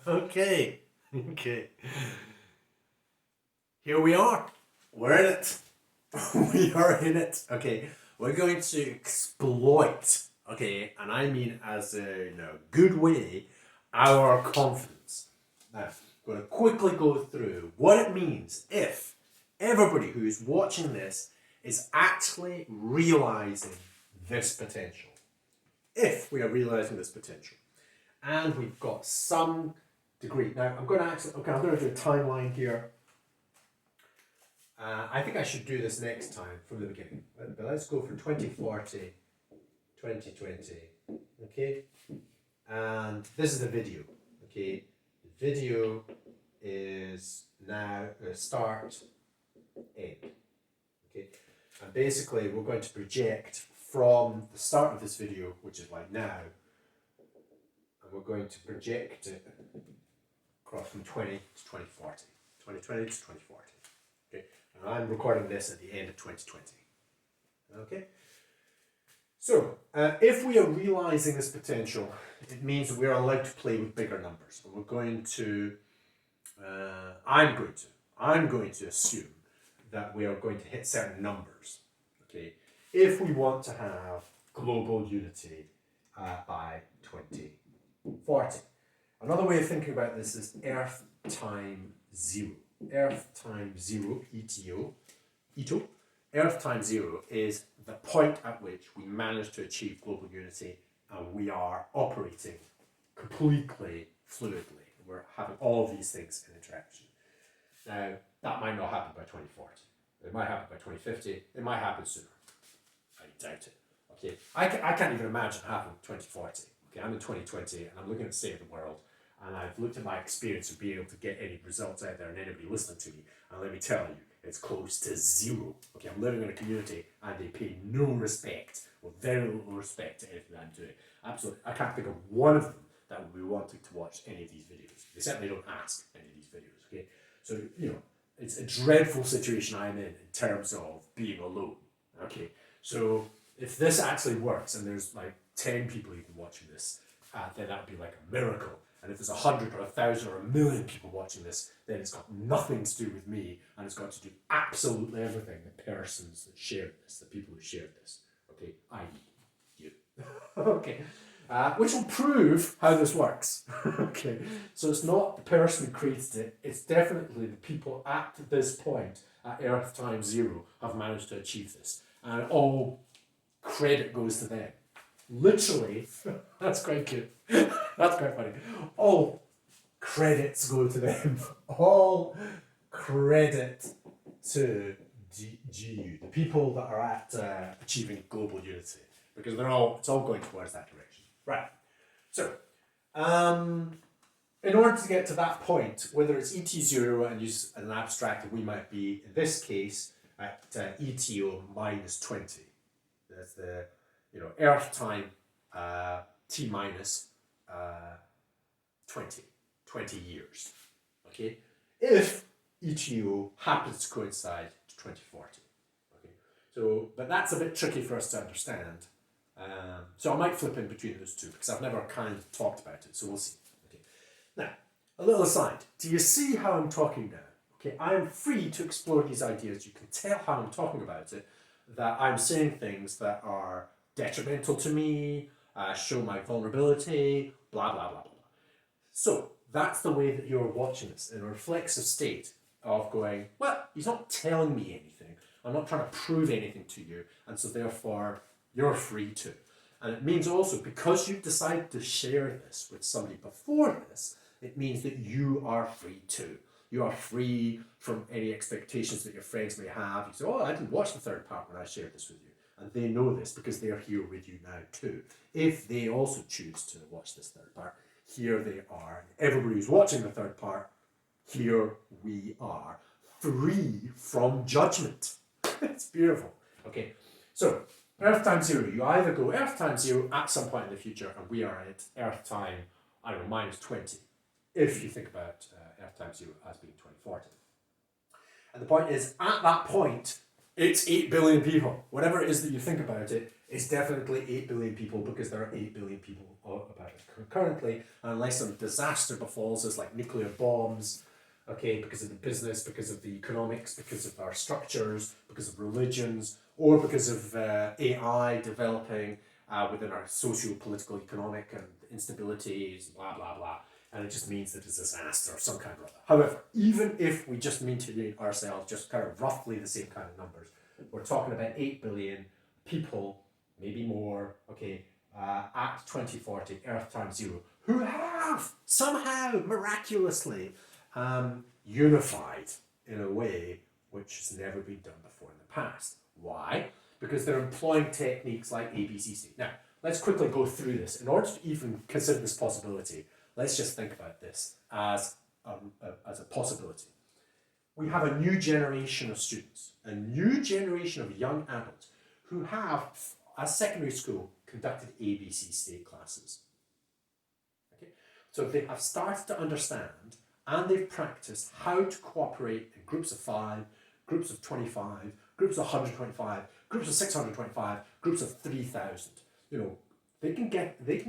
Okay. Okay. Here we are. We're in it. We are in it. Okay. We're going to exploit, okay, and I mean as a good way, our confidence. Now, I'm going to quickly go through what it means if everybody who's watching this is actually realizing this potential. If we are realizing this potential. And we've got some degree. Now, I'm going to do a timeline here. I think I should do this next time from the beginning. But let's go for 2040, 2020. Okay? And this is the video. Okay? The video is now start, end. Okay? And basically, we're going to project from the start of this video, which is like now, and we're going to project it across from 20 to 2040. 2020 to 2040. Okay? And I'm recording this at the end of 2020. Okay? So, if we are realizing this potential, it means we are allowed to play with bigger numbers. And we're going to, I'm going to assume that we are going to hit certain numbers. Okay? If we want to have global unity by 2040. Another way of thinking about this is Earth time 0. Earth time 0, ETO. Earth time 0 is the point at which we manage to achieve global unity and we are operating completely fluidly. We're having all these things in interaction. Now, that might not happen by 2040. It might happen by 2050. It might happen sooner. I doubt it. Okay, I can't even imagine happening in 2040. Okay, I'm in 2020 and I'm looking at the state of the world and I've looked at my experience of being able to get any results out there and anybody listening to me, and let me tell you, it's close to zero. Okay, I'm living in a community and they pay no respect, or very little respect to anything that I'm doing. Absolutely, I can't think of one of them that would be wanting to watch any of these videos. They certainly don't ask any of these videos, okay? So, it's a dreadful situation I'm in terms of being alone, okay? So, if this actually works and there's like 10 people even watching this, then that would be like a miracle. And if there's 100 or 1,000 or 1,000,000 people watching this, then it's got nothing to do with me, and it's got to do absolutely everything the persons that shared this, the people who shared this, okay, i.e. you. Okay, which will prove how this works. Okay, so it's not the person who created it, it's definitely the people at this point, at Earth time 0, have managed to achieve this. And all credit goes to them. Literally, that's quite good. That's quite funny. All credits go to them. All credit to GU, the people that are at achieving global unity, because it's all going towards that direction. Right. So, in order to get to that point, whether it's ET0 and use an abstract, we might be in this case at ETO minus 20. That's the Earth time T minus 20 years. Okay, if ETO happens to coincide to 2040. Okay, so but that's a bit tricky for us to understand. So I might flip in between those two because I've never kind of talked about it. So we'll see. Okay, now a little aside. Do you see how I'm talking now? Okay, I am free to explore these ideas. You can tell how I'm talking about it. That I'm saying things that are detrimental to me, show my vulnerability, blah, blah, blah, blah. So that's the way that you're watching this, in a reflexive state of going, well, he's not telling me anything. I'm not trying to prove anything to you. And so therefore, you're free to. And it means also, because you've decided to share this with somebody before this, it means that you are free too. You are free from any expectations that your friends may have. You say, oh, I didn't watch the third part when I shared this with you. And they know this because they're here with you now too. If they also choose to watch this third part, here they are. Everybody who's watching the third part, here we are, free from judgment. It's beautiful. Okay, so Earth time 0. You either go Earth time 0 at some point in the future, and we are at Earth time, I don't know, minus 20. If you think about Earth time 0 as being 2040. And the point is, at that point, it's 8 billion people. Whatever it is that you think about it, It's definitely 8 billion people because there are 8 billion people about it currently, unless some disaster befalls us like nuclear bombs, okay, because of the business, because of the economics, because of our structures, because of religions, or because of AI developing within our socio-political, economic and instabilities, blah, blah, blah. And it just means that it's a disaster of some kind or other. However, even if we just maintain ourselves just kind of roughly the same kind of numbers, we're talking about 8 billion people, maybe more, okay, at 2040, Earth times 0, who have somehow miraculously unified in a way which has never been done before in the past. Why? Because they're employing techniques like ABCC. Now, let's quickly go through this. In order to even consider this possibility, let's just think about this as a possibility. We have a new generation of students, a new generation of young adults who have, as secondary school, conducted ABC state classes. Okay? So they have started to understand and they've practiced how to cooperate in groups of 5, groups of 25, groups of 125, groups of 625, groups of 3,000. You know, they can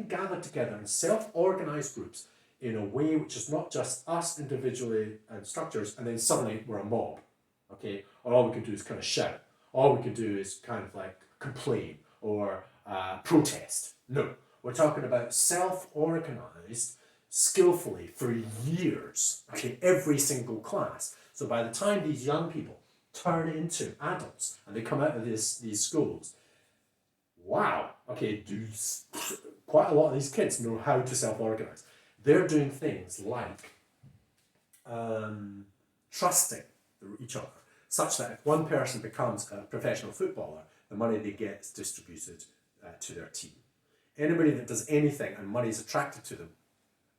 gather together in self-organized groups in a way which is not just us individually and structures, and then suddenly we're a mob, okay? Or all we can do is kind of shout. All we can do is kind of like complain or protest. No, we're talking about self-organized, skillfully for years, okay, every single class. So by the time these young people turn into adults and they come out of these schools, wow, okay, quite a lot of these kids know how to self-organize. They're doing things like trusting each other, such that if one person becomes a professional footballer, the money they get is distributed to their team. Anybody that does anything and money is attracted to them,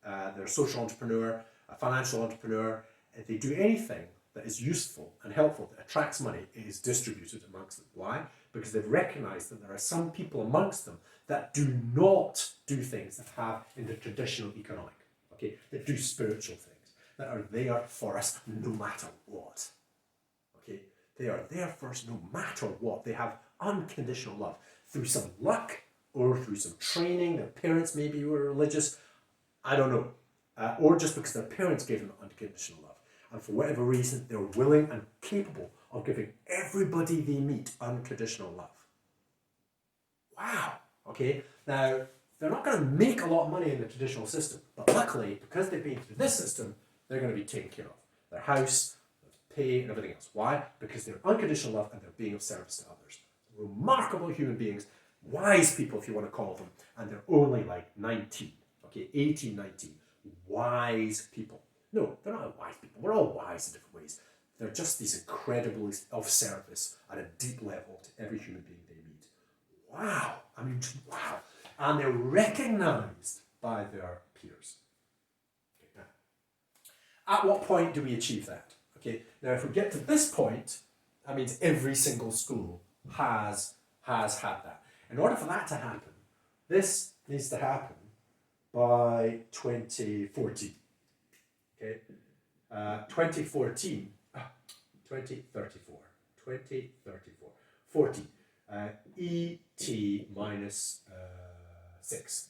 they're a social entrepreneur, a financial entrepreneur, if they do anything that is useful and helpful, that attracts money, it is distributed amongst them. Why? Because they've recognized that there are some people amongst them that do not do things that have in the traditional economic, okay, that do spiritual things, that are there for us no matter what. Okay, they are there for us no matter what. They have unconditional love through some luck or through some training. Their parents maybe were religious, I don't know, or just because their parents gave them unconditional love. And for whatever reason, they're willing and capable of giving everybody they meet unconditional love. Wow. Okay. Now, they're not going to make a lot of money in the traditional system, but luckily, because they've been through this system, they're going to be taken care of. Their house, their pay, and everything else. Why? Because they're unconditional love and they're being of service to others. Remarkable human beings, wise people, if you want to call them, and they're only like 19, okay, 18, 19. Wise people. No, they're not wise people. We're all wise in different ways. They're just these incredibly of service at a deep level to every human being they meet. Wow. I mean, wow. And they're recognized by their peers. Okay, now, at what point do we achieve that? Okay, now if we get to this point, that means every single school has had that. In order for that to happen, this needs to happen by 2014. Okay, 2034, 40, ET minus 6,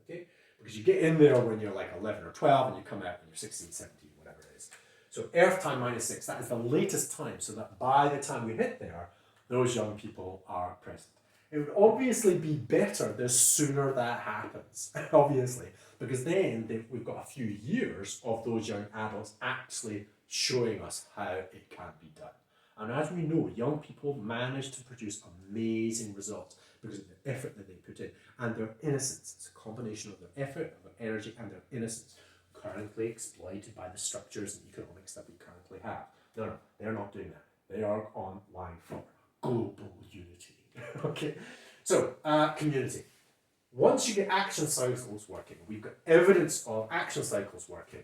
okay, because you get in there when you're like 11 or 12 and you come out when you're 16, 17, whatever it is. So Earth time minus 6, that is the latest time, so that by the time we hit there, those young people are present. It would obviously be better the sooner that happens, obviously, because then we've got a few years of those young adults actually showing us how it can be done. And as we know, young people manage to produce amazing results because of the effort that they put in and their innocence. It's a combination of their effort, of their energy, and their innocence, currently exploited by the structures and economics that we currently have. No, they're not doing that. They are online for global unity. Okay, so community. Once you get action cycles working, we've got evidence of action cycles working.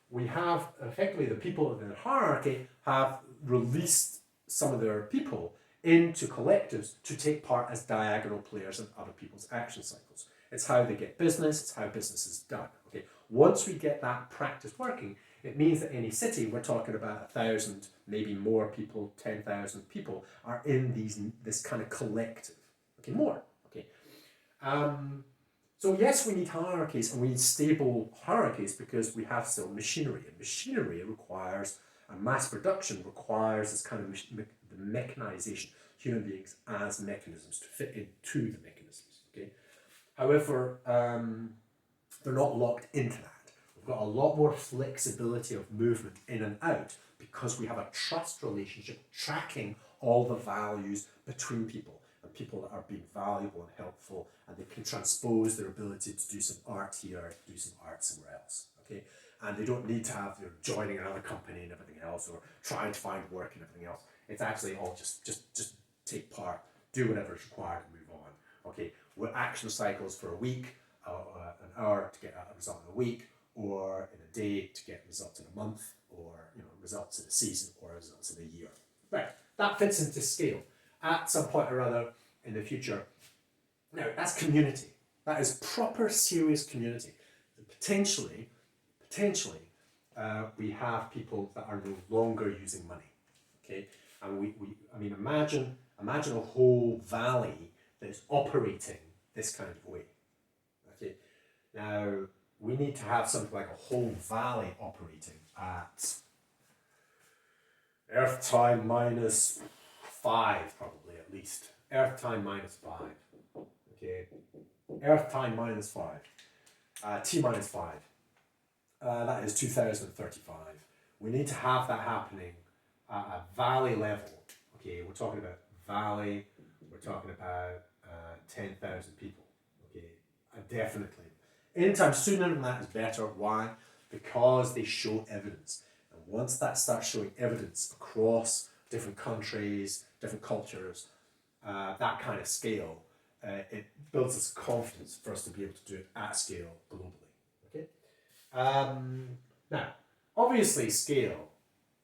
We have effectively the people in the hierarchy have released some of their people into collectives to take part as diagonal players in other people's action cycles. It's how they get business, it's how business is done. Okay, once we get that practice working, it means that any city, we're talking about 1,000, maybe more people, 10,000 people, are in this kind of collective. Okay, more. So yes, we need hierarchies, and we need stable hierarchies because we have still machinery, and machinery requires, and mass production requires this kind of the mechanization, human beings as mechanisms to fit into the mechanisms. Okay, however, they're not locked into that. We've got a lot more flexibility of movement in and out because we have a trust relationship tracking all the values between people, and people that are being valuable and helpful, and they can transpose their ability to do some art here, to do some art somewhere else. Okay, and they don't need to have joining another company and everything else, or trying to find work and everything else. It's actually all just take part, do whatever is required, and move on. Okay, we're action cycles for a week, an hour to get a result in a week, or in a day to get results in a month, or results in a season, or results in a year. Right, that fits into Sqale at some point or other in the future. Now, that's community. That is proper, serious community. Potentially, we have people that are no longer using money. Okay, and imagine a whole valley that is operating this kind of way. Okay, now we need to have something like a whole valley operating at Earth time minus 5, probably at least. Earth time minus 5. Okay, Earth time minus 5. T minus 5. That is 2035. We need to have that happening at a valley level. Okay, we're talking about valley. We're talking about 10,000 people. Okay, definitely. Anytime sooner than that is better. Why? Because they show evidence. And once that starts showing evidence across different countries, different cultures, that kind of scale, it builds this confidence for us to be able to do it at scale globally. Okay. Now, obviously, Sqale,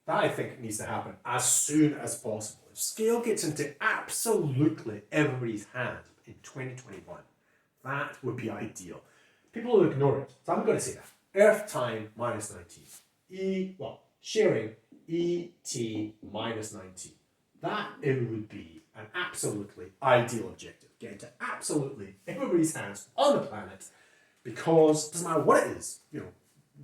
that I think needs to happen as soon as possible. If Sqale gets into absolutely everybody's hands in 2021, that would be ideal. People will ignore it, so I'm going to say that. Earth time minus 19. Sharing ET minus 19. That it would be an absolutely ideal objective. Get into absolutely everybody's hands on the planet, because it doesn't matter what it is,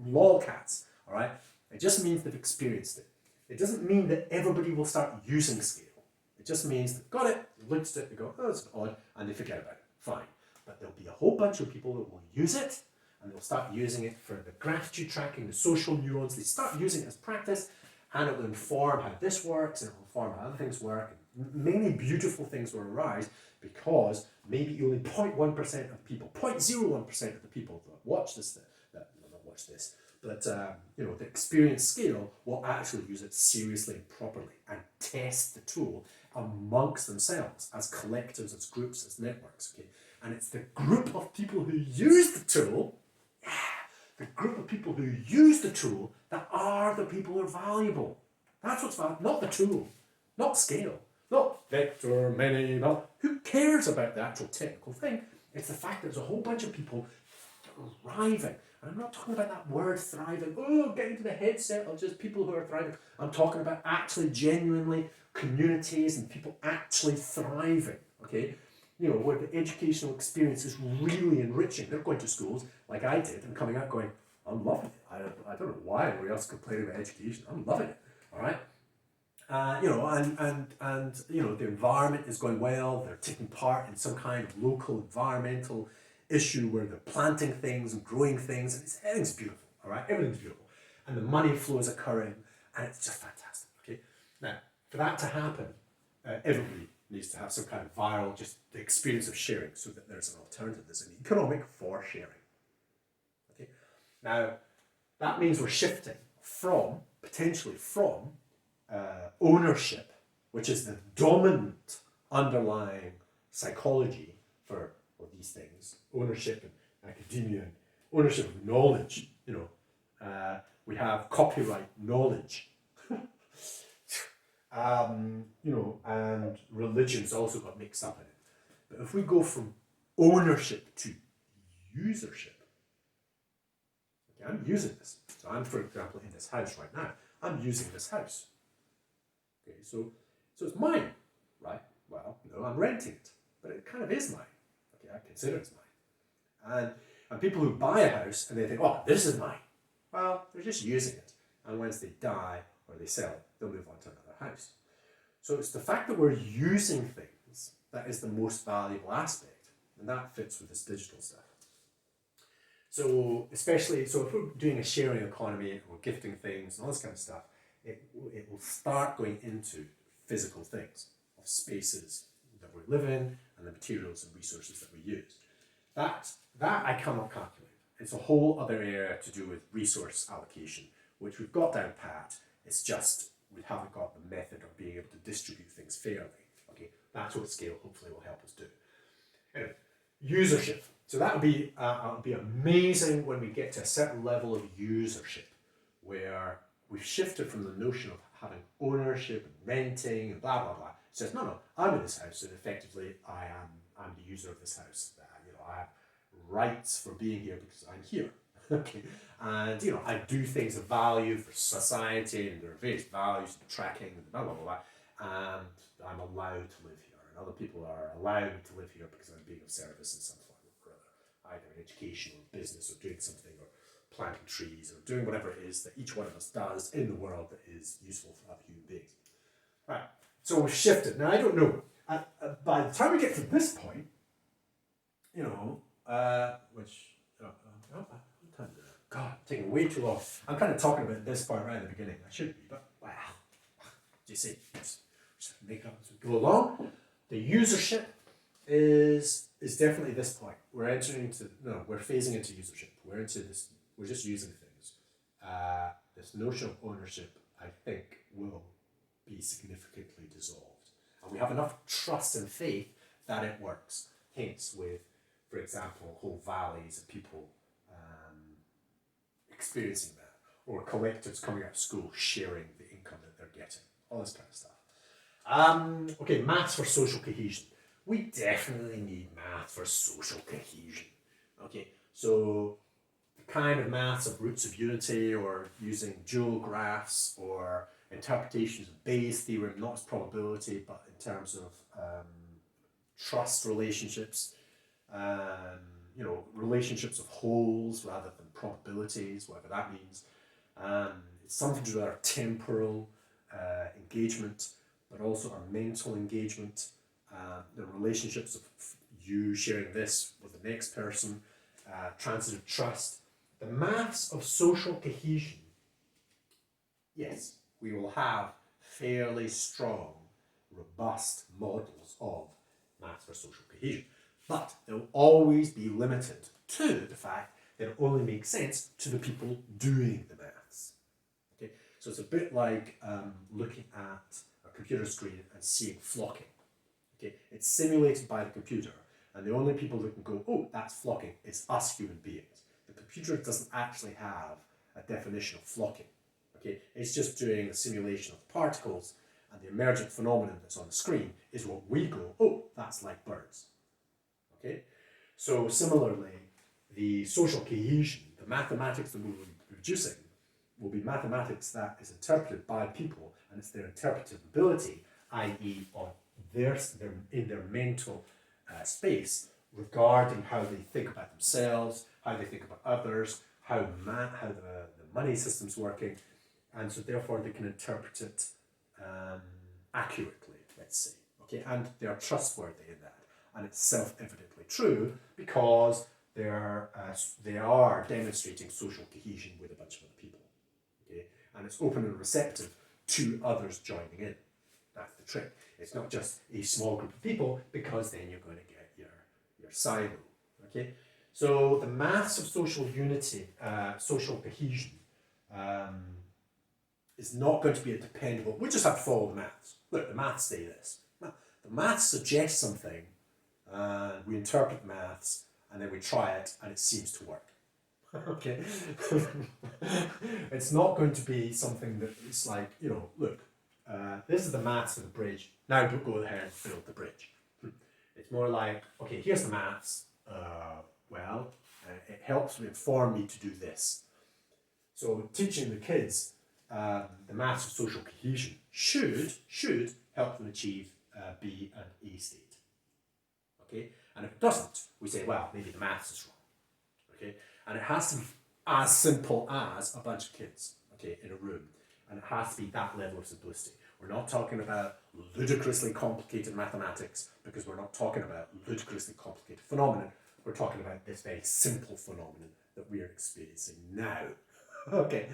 lolcats, all right? It just means they've experienced it. It doesn't mean that everybody will start using Sqale. It just means they've got it, they looked at it, they go, oh, it's odd, and they forget about it. Fine. But there'll be a whole bunch of people that will use it, and they'll start using it for the gratitude tracking, the social neurons. They start using it as practice, and it will inform how this works, and it will inform how other things work, and many beautiful things will arise, because maybe only 0.1% of people, 0.01% of the people that watch this, that experience Sqale will actually use it seriously and properly, and test the tool amongst themselves as collectives, as groups, as networks. Okay, and it's the group of people who use the tool, that are the people who are valuable. That's what's valuable, not the tool, not Sqale, not vector, many, not who cares about the actual technical thing. It's the fact that there's a whole bunch of people thriving. And I'm not talking about that word thriving, get into the headset of just people who are thriving. I'm talking about actually genuinely communities and people actually thriving, okay? Where the educational experience is really enriching. They're going to schools like I did and coming out going, I'm loving it. I don't know why everybody else complaining about education. I'm loving it, all right? The environment is going well. They're taking part in some kind of local environmental issue where they're planting things and growing things, and everything's beautiful, all right? Everything's beautiful. And the money flow is occurring, and it's just fantastic, okay? Now, for that to happen, everybody needs to have some kind of viral, just the experience of sharing, so that there's an alternative. There's an economic for sharing, okay? Now, that means we're shifting potentially from ownership, which is the dominant underlying psychology for these things, ownership and academia, and ownership of knowledge. We have copyright knowledge, and religion's also got mixed up in it. But if we go from ownership to usership, okay, I'm using this. So I'm, for example, in this house right now. I'm using this house. Okay, so it's mine, right? Well, no, I'm renting it, but it kind of is mine. Okay, I consider it's mine. And people who buy a house and they think, oh, this is mine. Well, they're just using it. And once they die or they sell it, they'll move on to another house. So it's the fact that we're using things that is the most valuable aspect. And that fits with this digital stuff. So especially, so if we're doing a sharing economy and we're gifting things and all this kind of stuff, it will start going into physical things of spaces that we live in and the materials and resources that we use. That I cannot calculate. It's a whole other area to do with resource allocation, which we've got down pat. It's just we haven't got the method of being able to distribute things fairly. Okay, that's what Sqale hopefully will help us do. Anyway, usership. So that would be amazing when we get to a certain level of usership, where we've shifted from the notion of having ownership and renting and blah blah blah. It says no, I'm in this house, and effectively I'm the user of this house. I have rights for being here because I'm here. Okay, and I do things of value for society, and there are various values and tracking and blah blah blah, and I'm allowed to live here, and other people are allowed to live here because I'm being of service in some form or other, either in education or business or doing something or planting trees or doing whatever it is that each one of us does in the world that is useful for other human beings. Right, so we've shifted. Now I don't know. By the time we get to this point, God, taking way too long. I'm kind of talking about this part right at the beginning. I should be, but wow. Do you see? Just make it up as we go along. The usership is definitely this point. We're phasing into usership. We're into this. We're just using things. This notion of ownership, I think, will be significantly dissolved, and we have enough trust and faith that it works. Hence, with, for example, whole valleys of people experiencing that, or collectives coming out of school sharing the income that they're getting, all this kind of stuff. Okay, maths for social cohesion. We definitely need math for social cohesion. Okay, so the kind of maths of roots of unity, or using dual graphs, or interpretations of Bayes' theorem, not as probability, but in terms of trust relationships, relationships of wholes rather than probabilities, whatever that means. It's something to do with our temporal engagement, but also our mental engagement, the relationships of you sharing this with the next person, transitive trust, the maths of social cohesion. Yes, we will have fairly strong, robust models of maths for social cohesion, but they'll always be limited to the fact that it only makes sense to the people doing the maths. Okay, so it's a bit like looking at a computer screen and seeing flocking. Okay, it's simulated by the computer, and the only people that can go, oh, that's flocking, is us human beings. The computer doesn't actually have a definition of flocking. Okay, it's just doing a simulation of the particles, and the emergent phenomenon that's on the screen is what we go, oh, that's like birds. Okay, so similarly, the social cohesion, the mathematics that we will be producing, will be mathematics that is interpreted by people, and it's their interpretive ability, i.e., on in their mental space, regarding how they think about themselves, how they think about others, how the money system's working, and so therefore they can interpret it accurately, let's say. Okay, and they are trustworthy in that, and it's self-evidently true because they are demonstrating social cohesion with a bunch of other people. Okay, and it's open and receptive to others joining in. That's the trick. It's not just a small group of people, because then you're going to get your silo. Okay, so the maths of social unity, social cohesion, is not going to be a dependable. We just have to follow the maths. Look, the maths say this. The maths suggest something, and we interpret maths, and then we try it, and it seems to work. Okay, it's not going to be something that is like, look, this is the maths for the bridge. Now go ahead and build the bridge. It's more like, okay, here's the maths. It helps me inform me to do this. So teaching the kids the maths of social cohesion should help them achieve B and A state. Okay, And if it doesn't, we say, well, maybe the maths is wrong. Okay? And it has to be as simple as a bunch of kids, okay, in a room. And it has to be that level of simplicity. We're not talking about ludicrously complicated mathematics because we're not talking about ludicrously complicated phenomenon. We're talking about this very simple phenomenon that we are experiencing now. Okay,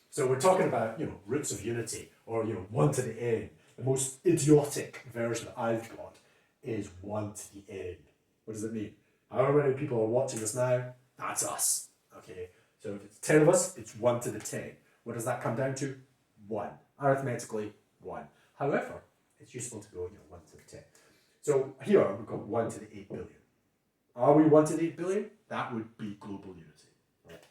so we're talking about, roots of unity, or, 1 to the n. The most idiotic version that I've got is 1 to the n. What does it mean? However many people are watching this now, that's us. Okay, so if it's 10 of us, it's 1 to the 10. What does that come down to? 1. Arithmetically, 1. However, it's useful to go, 1 to the 10. So here we've got 1 to the 8 billion. Are we 1 to the 8 billion? That would be global unity. Right?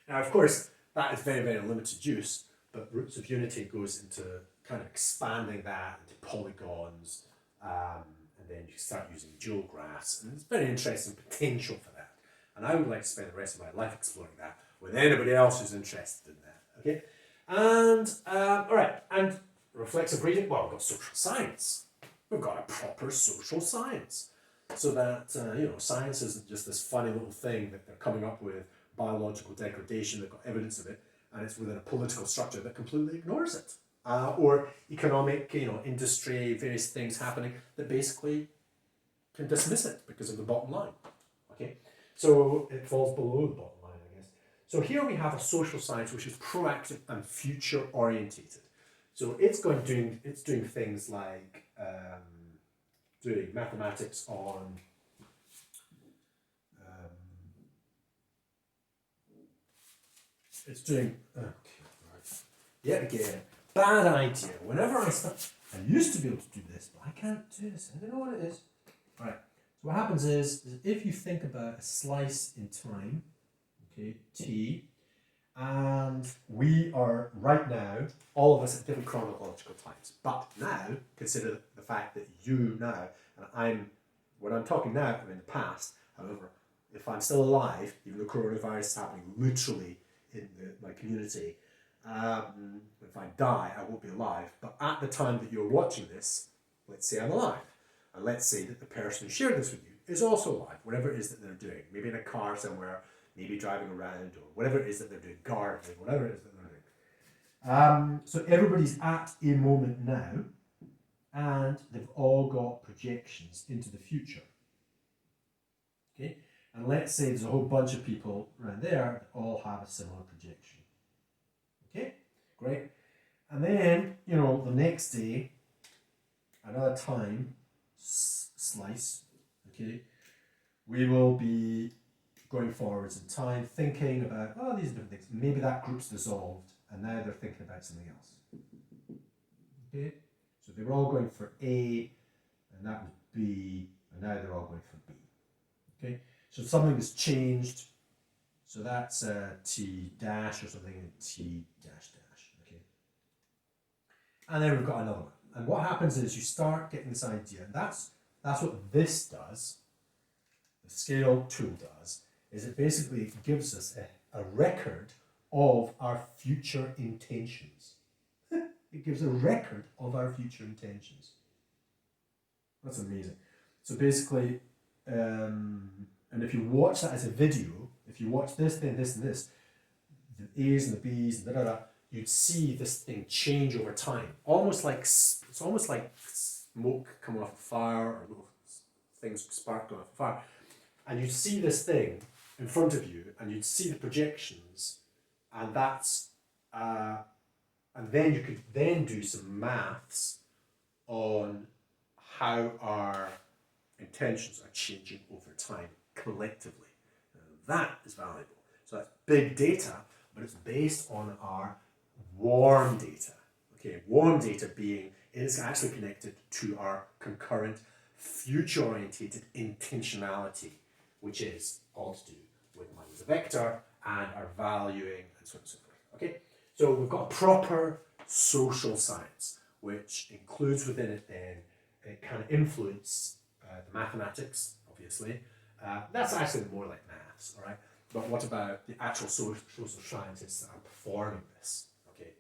Now, of course, that is very, very limited use, but roots of unity goes into kind of expanding that into polygons, and then you start using dual graphs, and there's very interesting potential for that. And I would like to spend the rest of my life exploring that with anybody else who's interested in that. Okay, and all right, and reflexive reading. Well, we've got social science. We've got a proper social science, so that science isn't just this funny little thing that they're coming up with, biological degradation. They've got evidence of it, and it's within a political structure that completely ignores it. Or economic, industry, various things happening that basically can dismiss it because of the bottom line. Okay, so it falls below the bottom line, I guess. So here we have a social science which is proactive and future orientated. So it's doing things like doing mathematics on it's doing yet again. Bad idea. Whenever I used to be able to do this, but I can't do this. I don't know what it is. All right. So what happens is if you think about a slice in time, okay, t, and we are right now, all of us at different chronological times. But now, consider the fact that you now, and when I'm talking now, I'm in the past. However, if I'm still alive, even though coronavirus is happening literally in my community, if I die, I won't be alive. But at the time that you're watching this, let's say I'm alive. And let's say that the person who shared this with you is also alive, whatever it is that they're doing. Maybe in a car somewhere, maybe driving around, or whatever it is that they're doing, gardening, whatever it is that they're doing. So everybody's at a moment now, and they've all got projections into the future. Okay? And let's say there's a whole bunch of people around there that all have a similar projection. Okay, great. And then, the next day, another time slice, okay, we will be going forwards in time, thinking about, these different things. Maybe that group's dissolved, and now they're thinking about something else. Okay, so they were all going for A, and that was B, and now they're all going for B. Okay, so something has changed. So that's T dash or something, and T dash dash, okay? And then we've got another one. And what happens is you start getting this idea, and that's what this does, the Sqale tool does, is it basically gives us a record of our future intentions. It gives a record of our future intentions. That's amazing. So basically, and if you watch that as a video, if you watch this, then this and this, the A's and the B's and da, you'd see this thing change over time. It's almost like smoke coming off a fire, or little things sparkling off a fire. And you'd see this thing in front of you, and you'd see the projections, and that's and then you could then do some maths on how our intentions are changing over time collectively. That is valuable. So that's big data, but it's based on our warm data. Okay, warm data being, it is actually connected to our concurrent future-orientated intentionality, which is all to do with money as a vector and our valuing and so on and so forth. Okay, so we've got a proper social science, which includes within it then, it can influence the mathematics, obviously. That's actually more like maths, all right? But what about the actual social scientists that are performing this? Okay,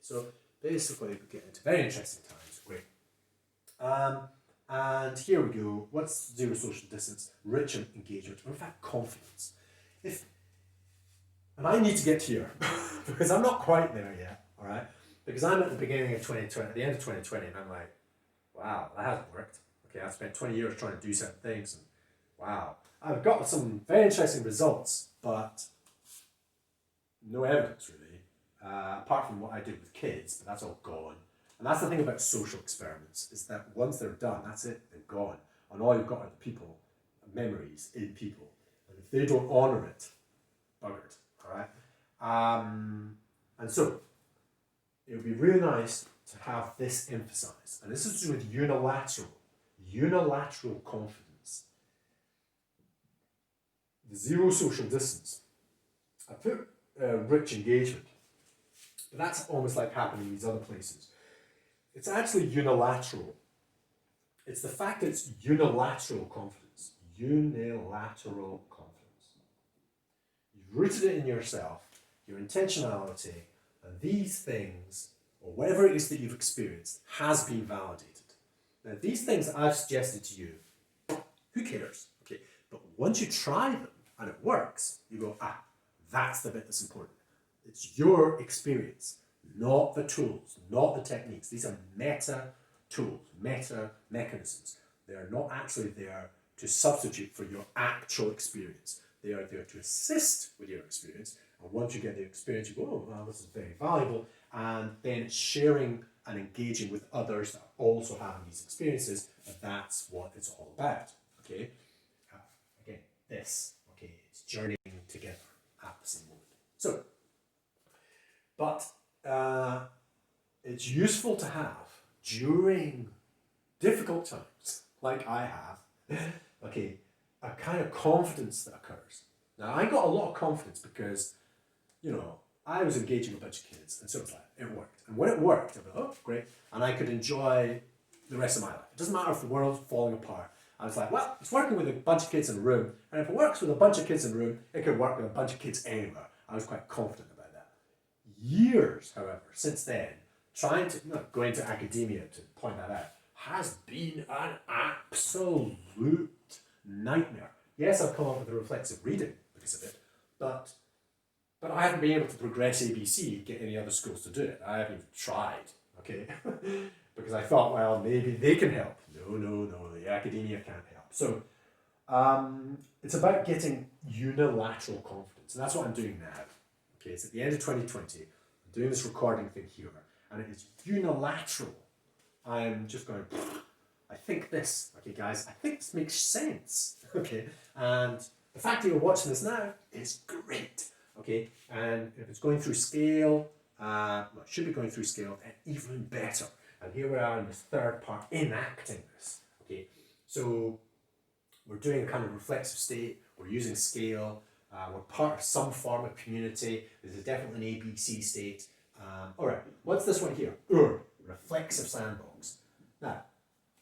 so basically we get into very interesting times. Great. And here we go. What's zero social distance? Rich engagement, or in fact, confidence. And I need to get here because I'm not quite there yet, all right? Because I'm at the beginning of 2020, at the end of 2020, and I'm like, wow, that hasn't worked. Okay, I've spent 20 years trying to do certain things, and wow, I've got some very interesting results, but no evidence really, apart from what I did with kids, but that's all gone. And that's the thing about social experiments, is that once they're done, that's it, they're gone. And all you've got are the people, memories in people. And if they don't honour it, buggered, all right? And so, it would be really nice to have this emphasised. And this is to do with unilateral confidence. The zero social distance. I put rich engagement, but that's almost like happening in these other places. It's actually unilateral. It's the fact that it's unilateral confidence. Unilateral confidence. You've rooted it in yourself, your intentionality, and these things, or whatever it is that you've experienced, has been validated. Now, these things that I've suggested to you, who cares? Okay, but once you try them and it works, you go, that's the bit that's important. It's your experience, not the tools, not the techniques. These are meta tools, meta mechanisms. They are not actually there to substitute for your actual experience. They are there to assist with your experience. And once you get the experience, you go, oh, well, this is very valuable. And then it's sharing and engaging with others that are also having these experiences. And that's what it's all about. Okay? Again, this. Okay, it's journeying together at the same moment. So, but it's useful to have during difficult times, like I have, okay, a kind of confidence that occurs. Now, I got a lot of confidence because, I was engaging a bunch of kids, and so it's like, it worked. And when it worked, I went, oh, great, and I could enjoy the rest of my life. It doesn't matter if the world's falling apart. I was like, well, it's working with a bunch of kids in a room, and if it works with a bunch of kids in a room, it could work with a bunch of kids anywhere. I was quite confident about that. Years, however, since then, going to academia to point that out, has been an absolute nightmare. Yes, I've come up with a reflexive reading because of it, but I haven't been able to progress ABC, get any other schools to do it. I haven't even tried, okay? Because I thought, well, maybe they can help. No, the academia can't help. So it's about getting unilateral confidence, and that's what I'm doing now. Okay, it's at the end of 2020. I'm doing this recording thing here, and it is unilateral. I'm just going, I think this, okay, guys, I think this makes sense, okay? And the fact that you're watching this now is great, okay? And if it's going through Sqale, it should be going through Sqale, and even better. And here we are in this third part, enacting this, okay? So we're doing a kind of reflexive state, we're using Sqale, we're part of some form of community. This is definitely an ABC state. All right, what's this one here? Reflexive sandbox. Now,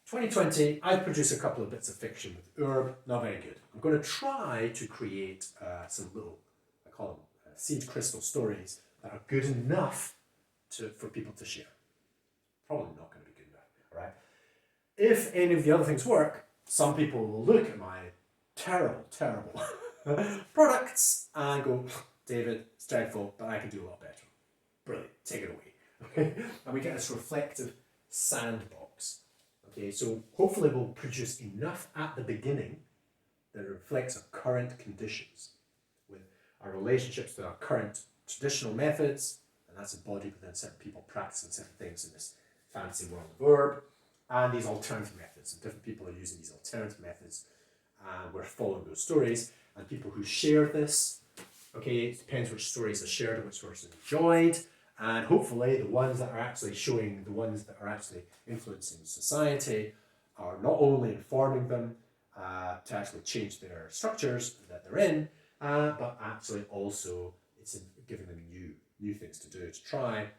2020, I produced a couple of bits of fiction with URB, not very good. I'm going to try to create some little, I call them seed crystal stories that are good enough for people to share. Probably not going to be good enough, all right? If any of the other things work, some people will look at my terrible products and go, David, it's dreadful, but I can do a lot better. Brilliant, take it away. And we get this reflective sandbox. Okay, so hopefully we'll produce enough at the beginning that reflects our current conditions with our relationships to our current traditional methods, and that's embodied within certain people practicing certain things in this fancy world of URB, and these alternative methods. And different people are using these alternative methods, and we're following those stories. And people who share this, okay, it depends which stories are shared and which stories are enjoyed. And hopefully the ones that are actually showing, the ones that are actually influencing society are not only informing them to actually change their structures that they're in, but actually also it's giving them new things to do, to try.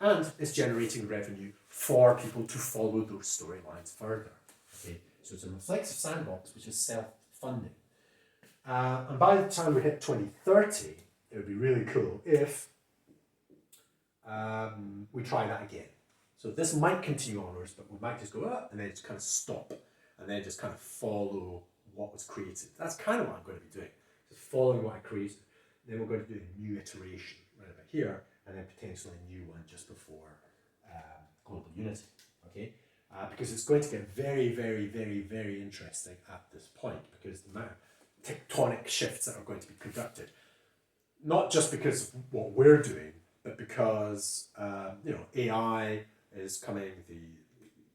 And it's generating revenue for people to follow those storylines further. Okay, so it's a reflexive sandbox which is self-funding. And by the time we hit 2030, it would be really cool if we try that again. So this might continue onwards, but we might just go up and then just kind of stop and then just kind of follow what was created. That's kind of what I'm going to be doing, just following what I created. Then we're going to do a new iteration right about here, and then potentially a new one just before global unity. Okay, because it's going to get very, very, very, very interesting at this point, because the amount of tectonic shifts that are going to be conducted, not just because of what we're doing, but because AI is coming, the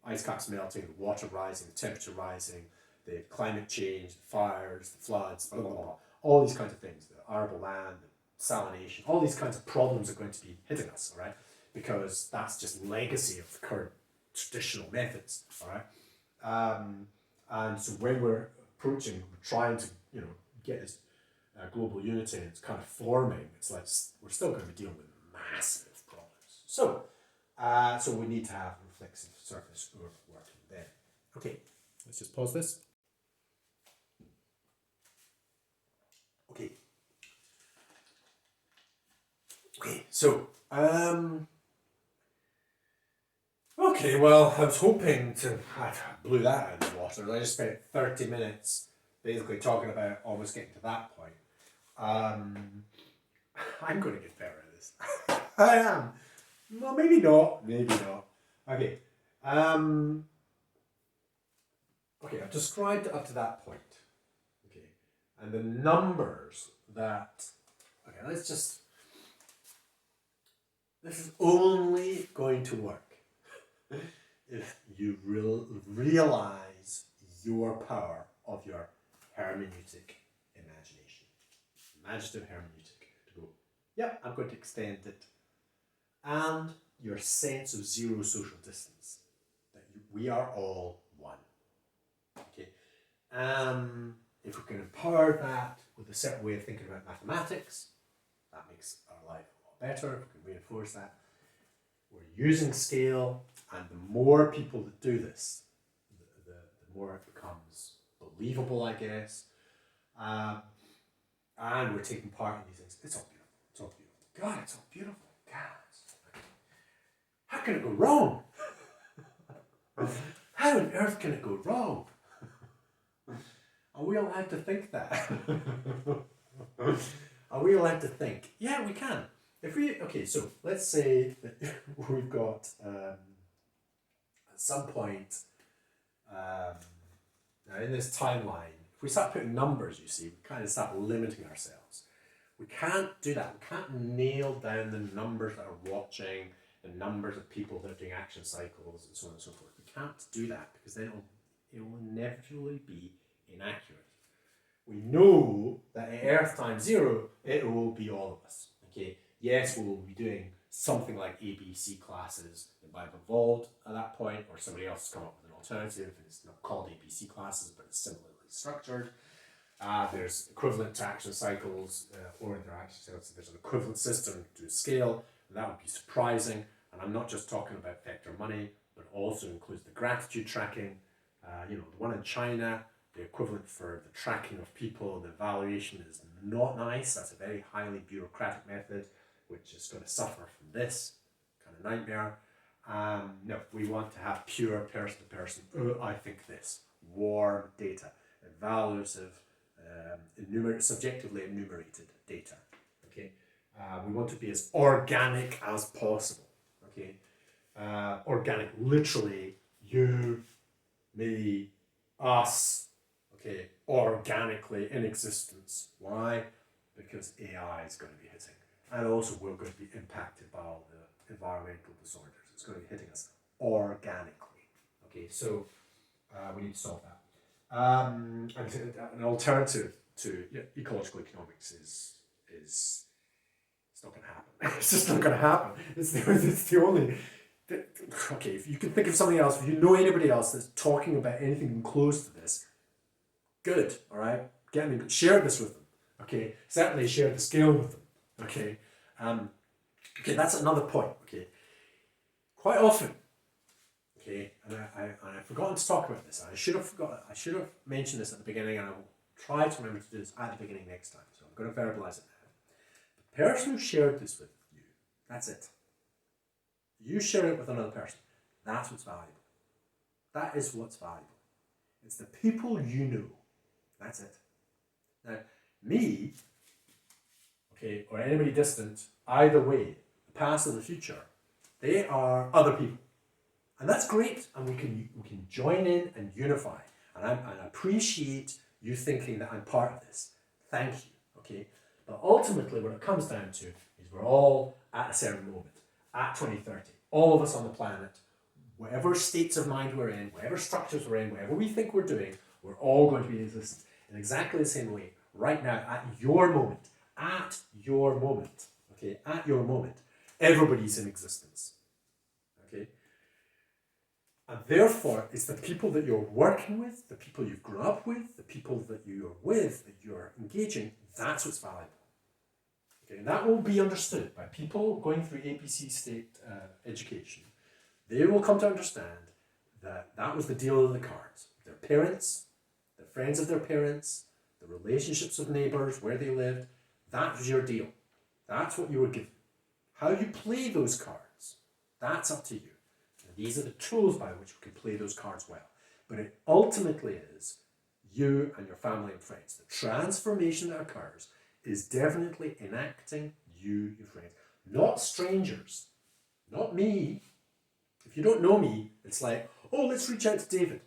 ice caps melting, the water rising, the temperature rising, the climate change, the fires, the floods, blah, blah, blah, all these kinds of things, the arable land, the salination, all these kinds of problems are going to be hitting us, all right? Because that's just legacy of the current traditional methods, all right? And so when we're approaching, we're trying to, get this global unity and it's kind of forming, it's like we're still going to be dealing with massive problems. So, so we need to have reflexive surface working there. Okay, let's just pause this. Okay, so, okay, well, I was hoping to, I blew that out of the water. I just spent 30 minutes basically talking about almost getting to that point. I'm going to get better at this. I am. Well, maybe not. Okay. Okay, I've described it up to that point. Okay. And the numbers that, okay, let's just, this is only going to work if you realize your power of your hermeneutic imagination. Imaginative hermeneutic. To go, yeah, I'm going to extend it. And your sense of zero social distance. That we are all one. Okay. If we can empower that with a certain way of thinking about mathematics, that makes our life a lot better. If we can reinforce that. We're using Sqale, and the more people that do this, the more it becomes believable, I guess. And we're taking part in these things. It's all beautiful. It's all beautiful. God, it's all beautiful. God. How can it go wrong? How on earth can it go wrong? Are we allowed to think that? Are we allowed to think? Yeah, we can. Okay, so let's say that we've got at some point now in this timeline, if we start putting numbers, you see, we kind of start limiting ourselves. We can't do that. We can't nail down the numbers that are watching, the numbers of people that are doing action cycles, and so on and so forth. We can't do that because then it will inevitably be inaccurate. We know that at Earth times 0, it will be all of us. Okay. Yes, we will be doing something like ABC classes that might have evolved at that point, or somebody else has come up with an alternative, and it's not called ABC classes, but it's similarly structured. There's equivalent to action cycles, or interaction cycles. There's an equivalent system to Sqale, and that would be surprising. And I'm not just talking about vector money, but also includes the gratitude tracking. The one in China, the equivalent for the tracking of people, the evaluation is not nice. That's a very highly bureaucratic method, which is going to suffer from this kind of nightmare. No, we want to have pure person-to-person, I think this, warm data, evaluative, subjectively enumerated data. Okay, we want to be as organic as possible. Okay, organic, literally, you, me, us. Okay, organically in existence. Why? Because AI is going to be hitting. And also we're going to be impacted by all the environmental disorders. It's going to be hitting us organically. Okay, so we need to solve that. And an alternative to ecological economics is it's not going to happen. It's just not going to happen. It's the only... Okay, if you can think of something else, if you know anybody else that's talking about anything close to this, good, all right? Share this with them, okay? Certainly share the Sqale with them, okay? Okay, that's another point, okay? Quite often, okay, and I've forgotten to talk about this. I should have mentioned this at the beginning, and I will try to remember to do this at the beginning next time. So I'm going to verbalize it now. The person who shared this with you, that's it. You share it with another person. That's what's valuable. That is what's valuable. It's the people you know. That's it. Now, me, okay, or anybody distant, either way, the past or the future, they are other people. And that's great. And we can join in and unify. And I appreciate you thinking that I'm part of this. Thank you. Okay. But ultimately, what it comes down to is we're all at a certain moment, at 2030. All of us on the planet, whatever states of mind we're in, whatever structures we're in, whatever we think we're doing, we're all going to be in existence in exactly the same way, right now, at your moment. At your moment. Okay, at your moment. Everybody's in existence. Okay? And therefore, it's the people that you're working with, the people you've grown up with, the people that you're with, that you're engaging, that's what's valuable. Okay, and that will be understood by people going through APC state education. They will come to understand that that was the deal of the cards. Their parents, the friends of their parents, the relationships with neighbours, where they lived, that was your deal. That's what you were given. How you play those cards, that's up to you. And these are the tools by which we can play those cards well. But it ultimately is you and your family and friends. The transformation that occurs is definitely enacting you, your friends. Not strangers. Not me. If you don't know me, it's like, oh, let's reach out to David.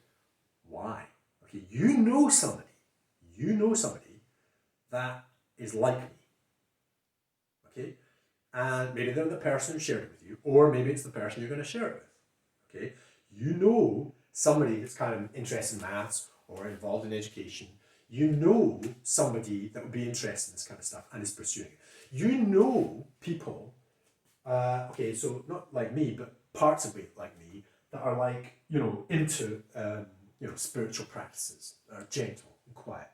Why? Okay, you know somebody that is like me. Okay? And maybe they're the person who shared it with you, or maybe it's the person you're going to share it with. Okay? You know somebody that's kind of interested in maths or involved in education. You know somebody that would be interested in this kind of stuff and is pursuing it. You know people, okay, so not like me, but parts of it like me, that are like, into, spiritual practices, that are gentle and quiet,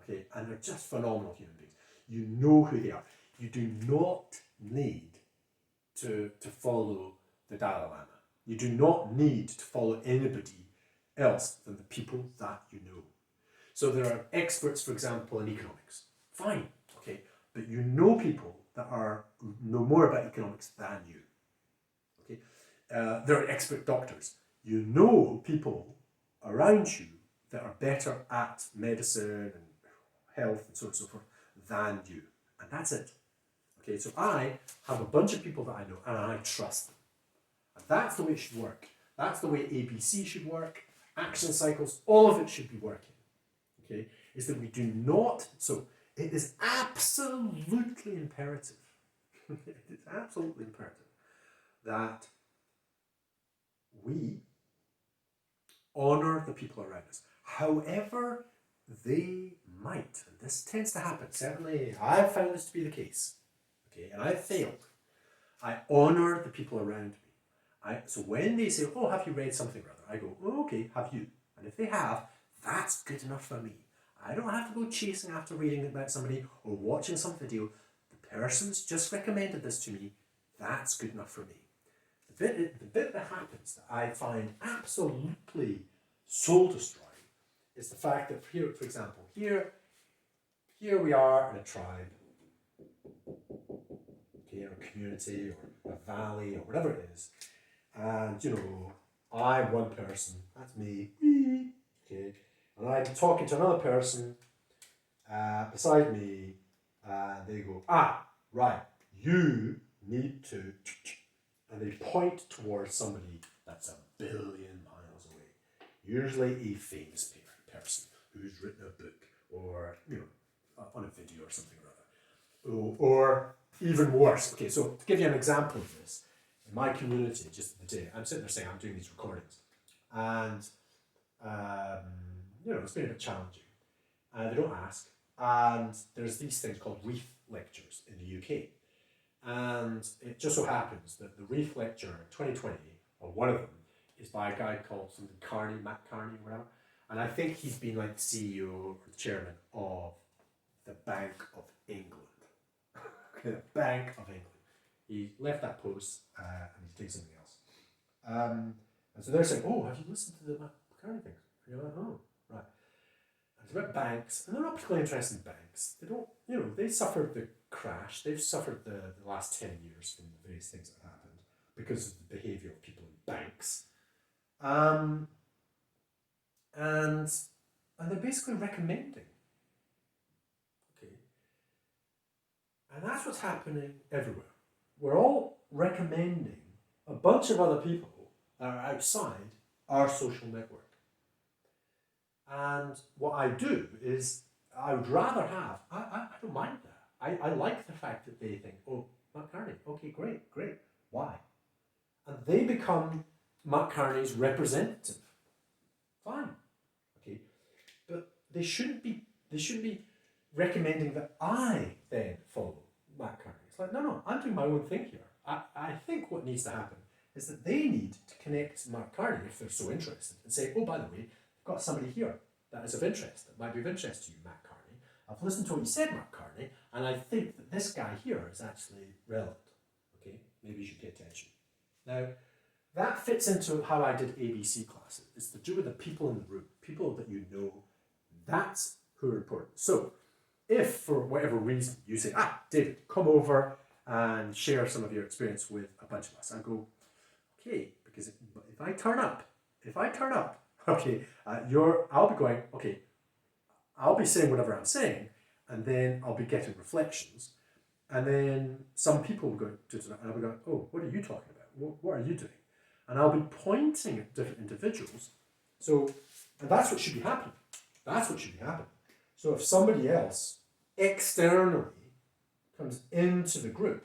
okay, and they're just phenomenal human beings. You know who they are. You do not need to follow the Dalai Lama. You do not need to follow anybody else than the people that you know. So there are experts, for example, in economics. Fine, okay, but you know people that know more about economics than you. Okay, there are expert doctors. You know people around you that are better at medicine and health and so on and so forth than you, and that's it. Okay, so I have a bunch of people that I know and I trust them, and that's the way it should work. That's the way ABC should work. Action cycles, all of it should be working. Okay, is that we do not. So it is absolutely imperative. It is absolutely imperative that we honor the people around us, however they might. And this tends to happen. Certainly, I've found this to be the case. Okay, and I've failed. I honor the people around me. So when they say, "Oh, have you read something or other?" I go, "Oh, okay, have you?" And if they have, that's good enough for me. I don't have to go chasing after reading about somebody or watching some video. The person's just recommended this to me. That's good enough for me. The bit that happens that I find absolutely soul destroying is the fact that here, for example, here we are in a tribe, okay, in a community or a valley or whatever it is, and I'm one person, that's me, okay, and I'm talking to another person beside me, and they go, right, you need to, and they point towards somebody that's 1 billion miles away, usually a famous person who's written a book or, on a video or something or other. Or even worse. Okay, so to give you an example of this, in my community, just the day, I'm sitting there saying I'm doing these recordings, and it's been a bit challenging. They don't ask, and there's these things called Reef lectures in the UK, and it just so happens that the Reef lecture 2020, or one of them, is by a guy called something Matt Carney, or whatever, and I think he's been like the CEO or the chairman of the Bank of England. The Bank of England. He left that post and he's doing something else. And so they're saying, "Oh, have you listened to the McCartney thing?" And you're like, "Oh, right." And it's about banks, and they're not particularly interested in banks. They don't, they suffered the crash. They've suffered the last 10 years from the various things that have happened because of the behaviour of people in banks. Um, and they're basically recommending. Okay. And that's what's happening everywhere. We're all recommending a bunch of other people that are outside our social network. And what I do is I would rather have, I don't mind that. I like the fact that they think, oh, Mark Carney, okay, great. Why? And they become Mark Carney's representative. Fine. Okay. But they shouldn't be recommending that I then follow Mark Carney. It's like, no, I'm doing my own thing here. I think what needs to happen is that they need to connect to Mark Carney if they're so interested and say, oh, by the way, I've got somebody here that is of interest, that might be of interest to you, Mark Carney. I've listened to what you said, Mark Carney, and I think that this guy here is actually relevant. Okay, maybe you should pay attention. Now, that fits into how I did ABC classes. It's to do with the people in the room, people that you know. That's who are important. So, if for whatever reason you say, David, come over and share some of your experience with a bunch of us, I go, okay, because if I turn up, okay, I'll be going, okay, I'll be saying whatever I'm saying, and then I'll be getting reflections, and then some people will go to and I'll be going, oh, what are you talking about? What are you doing? And I'll be pointing at different individuals. So, and that's what should be happening. So if somebody else externally comes into the group,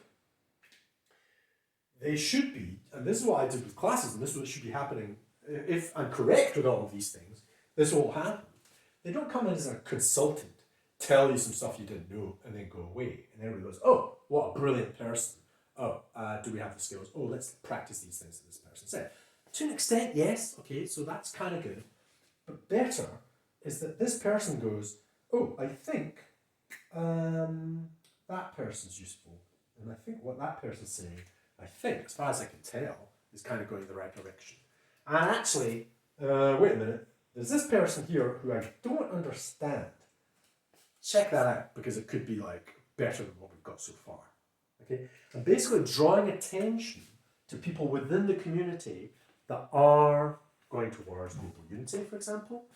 they should be, and this is what I did with classes, and this is what should be happening. If I'm correct with all of these things, this will happen. They don't come in as a consultant, tell you some stuff you didn't know, and then go away. And everybody goes, oh, what a brilliant person. Oh, do we have the skills? Oh, let's practice these things that this person said. To an extent, yes. Okay, so that's kind of good. But better is that this person goes, oh, I think that person's useful. And I think what that person's saying, I think, as far as I can tell, is kind of going in the right direction. And actually, wait a minute, there's this person here who I don't understand. Check that out, because it could be like better than what we've got so far. Okay, and basically drawing attention to people within the community that are going towards global unity, for example,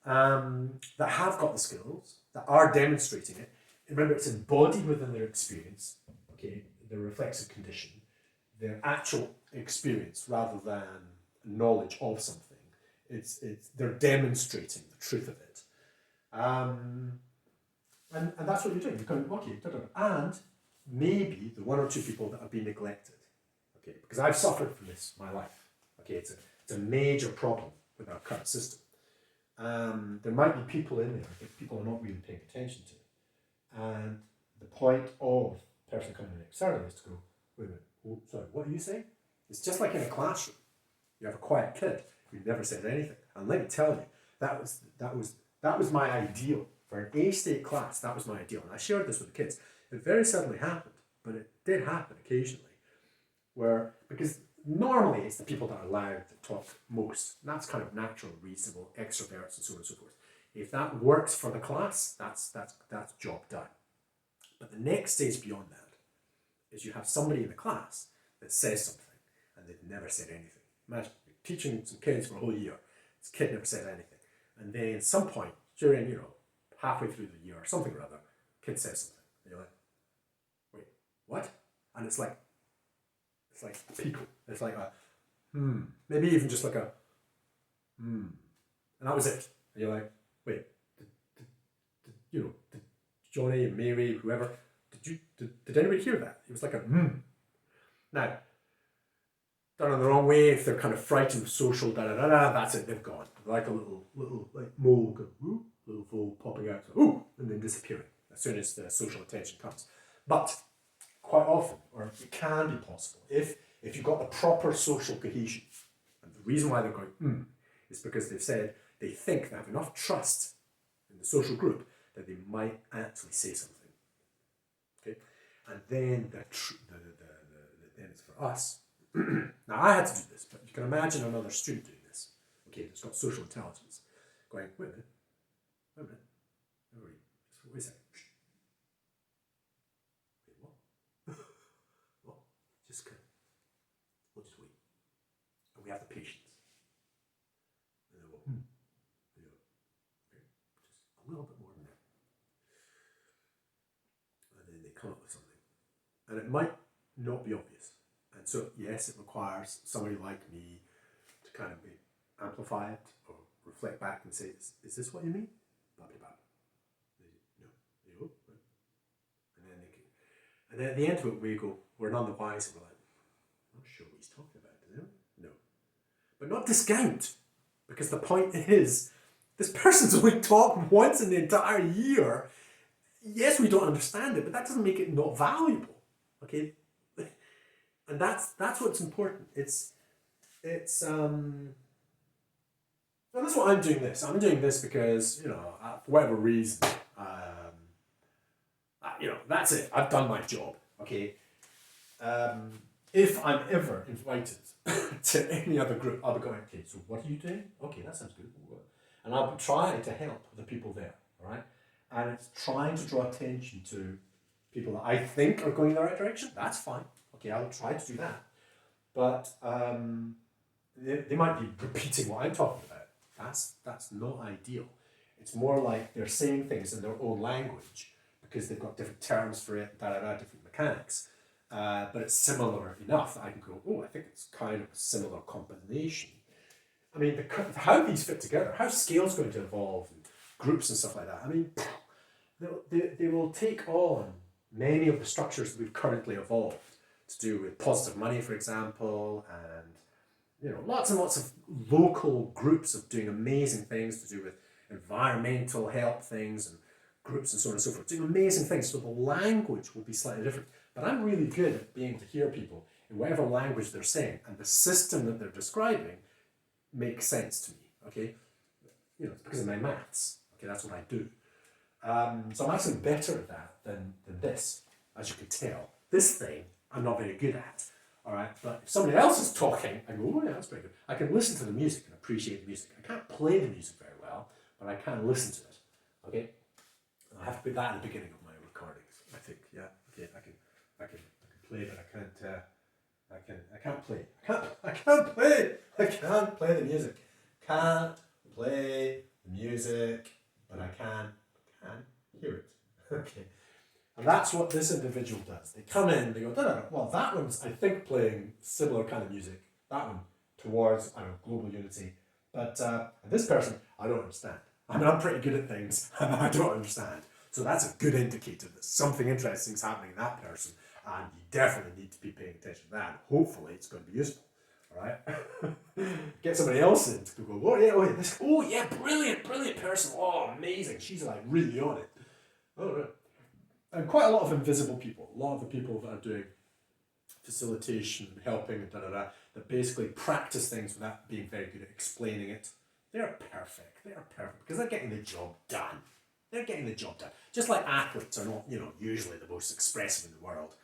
that have got the skills, that are demonstrating it. Remember, it's embodied within their experience, okay, their reflexive condition, their actual experience rather than knowledge of something. They're demonstrating the truth of it. And that's what you're doing. You're going, okay, and maybe the one or two people that have been neglected. Okay, because I've suffered from this my life. Okay, it's a major problem with our current system. There might be people in there that people are not really paying attention to. And the point of the person coming in externally is to go, wait a minute, oh, sorry, what are you saying? It's just like in a classroom. You have a quiet kid who never says anything. And let me tell you, that was my ideal. For an A-state class, that was my ideal. And I shared this with the kids. It very suddenly happened, but it did happen occasionally. Because normally it's the people that are loud that talk most. And that's kind of natural, reasonable, extroverts and so on and so forth. If that works for the class, that's job done. But the next stage beyond that is you have somebody in the class that says something and they've never said anything. Imagine you're teaching some kids for a whole year. This kid never said anything. And then at some point during, halfway through the year or something or other, kid says something. And you're like, wait, what? And it's like a pico. It's like a maybe even just like a And that was it. And you're like, wait, did Johnny and Mary, whoever, did anybody hear that? It was like a Now, done in the wrong way, if they're kind of frightened of social that's it, they've gone. Like a little like mole, little foal popping out, and then disappearing as soon as the social attention comes. But quite often, or it can be possible, if you've got the proper social cohesion, and the reason why they're going is because they've said they think they have enough trust in the social group that they might actually say something. Okay, and then then it's for us. Now I had to do this, but you can imagine another student doing this. Okay, that's got social intelligence, going, wait a minute, wait a second. Wait, what? What? We'll just wait. And we have the patience. come up with something. And it might not be obvious. And so, yes, it requires somebody like me to kind of amplify it or reflect back and say, is this what you mean? Blah, blah, blah. No. You go. And then they can, and then at the end of it, we go, we're none the wiser. We're like, I'm not sure what he's talking about, is it? No. But not discount, because the point is, this person's only talked once in the entire year. Yes, we don't understand it, but that doesn't make it not valuable. Okay? And that's what's important. And that's why I'm doing this. I'm doing this because, for whatever reason, that's it. I've done my job. Okay? If I'm ever invited to any other group, I'll be going, okay, so what are you doing? Okay, that sounds good. And I'll be trying to help the people there, all right? And it's trying to draw attention to people that I think are going in the right direction. That's fine. Okay, I'll try to do that. But they might be repeating what I'm talking about. That's not ideal. It's more like they're saying things in their own language because they've got different terms for it, different mechanics. But it's similar enough that I can go, oh, I think it's kind of a similar combination. I mean, how these fit together, how Sqale's going to evolve, and groups and stuff like that. I mean, they will take on many of the structures that we've currently evolved to do with positive money, for example, and lots and lots of local groups of doing amazing things to do with environmental help things and groups and so on and so forth, doing amazing things. So the language will be slightly different. But I'm really good at being able to hear people in whatever language they're saying, and the system that they're describing makes sense to me, okay? It's because of my maths, okay? That's what I do. So I'm actually better at that than this, as you can tell. This thing, I'm not very good at, all right? But if somebody else is talking, I go, oh yeah, that's pretty good. I can listen to the music and appreciate the music. I can't play the music very well, but I can listen to it, okay? I have to put that at the beginning of my recordings, I think, yeah? Okay, I can play, but I can't play. I can't play the music. Can't play the music, but I can hear it. Okay. And that's what this individual does. They come in, they go, well, that one's, I think, playing similar kind of music. That one towards, global unity. But this person, I don't understand. I mean, I'm pretty good at things, and I don't understand. So that's a good indicator that something interesting is happening in that person, and you definitely need to be paying attention to that. Hopefully, it's going to be useful. All right, get somebody else in to go. Oh yeah, brilliant person. Oh, amazing. She's like really on it. Oh, right. And quite a lot of invisible people. A lot of the people that are doing facilitation, helping, and that basically practice things without being very good at explaining it. They're perfect. Because they're getting the job done. Just like athletes are not, usually the most expressive in the world.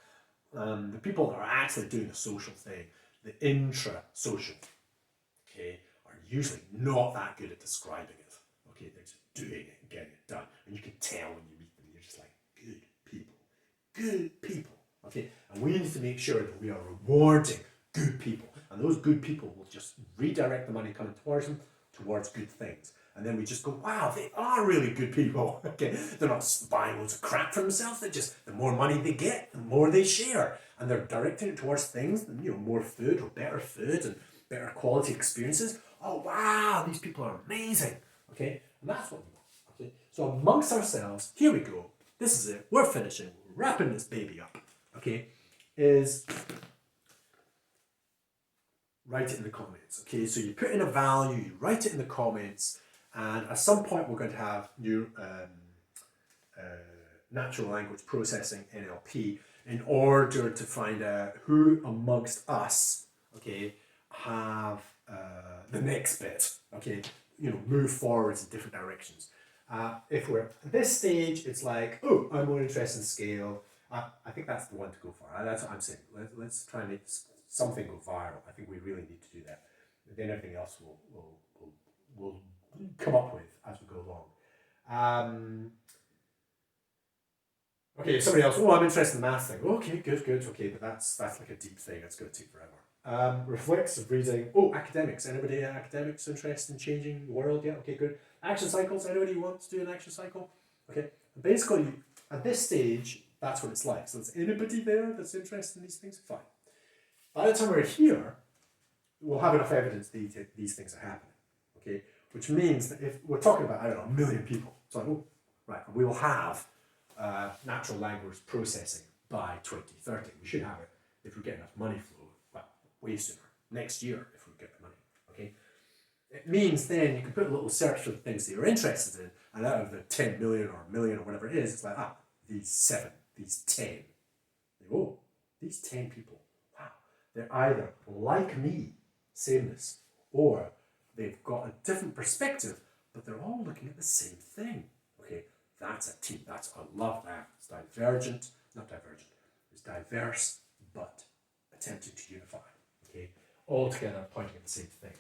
The people that are actually doing the social thing, the intra-social, okay, are usually not that good at describing it. Okay, they're just doing it and getting it done. And you can tell when you meet them, you're just like, good people. Okay, and we need to make sure that we are rewarding good people. And those good people will just redirect the money coming towards them towards good things. And then we just go, wow, they are really good people. Okay, they're not buying loads of crap for themselves. They just, the more money they get, the more they share. And they're directing it towards things, more food or better food and better quality experiences. Oh, wow, these people are amazing. Okay, and that's what we want. Okay, so amongst ourselves, here we go. This is it. We're finishing. We're wrapping this baby up. Okay, is write it in the comments. Okay, so you put in a value, you write it in the comments, and at some point we're going to have new natural language processing, NLP, in order to find out who amongst us, okay, have the next bit, okay, move forwards in different directions. If we're at this stage, it's like, oh, I'm more interested in Sqale. I think that's the one to go for. That's what I'm saying. Let's try and make something go viral. I think we really need to do that. And then everything else we'll come up with as we go along. Okay, somebody else, I'm interested in the math thing. Okay, good, okay, but that's like a deep thing, it's going to take forever. Reflexive reading, academics, anybody academics interested in changing the world? Yeah, okay, good. Action cycles, anybody want to do an action cycle? Okay, basically, at this stage, That's what it's like. So is anybody there that's interested in these things? Fine. By the time we're here, we'll have enough evidence that these things are happening. Okay? Which means that if we're talking about, I don't know, 1 million people, it's like, oh, right, we will have natural language processing by 2030. We should have it if we get enough money flow, well, way sooner. Next year, if we get the money. Okay? It means then you can put a little search for the things that you're interested in, and out of the 10 million or 1 million or whatever it is, it's like, these 7, these 10. Oh, these 10 people, wow, they're either like me, sameness, or they've got a different perspective, but they're all looking at the same thing. Okay, that's a team. I love that. It's divergent, not divergent. It's diverse, but attempting to unify. Okay, all together pointing at the same thing.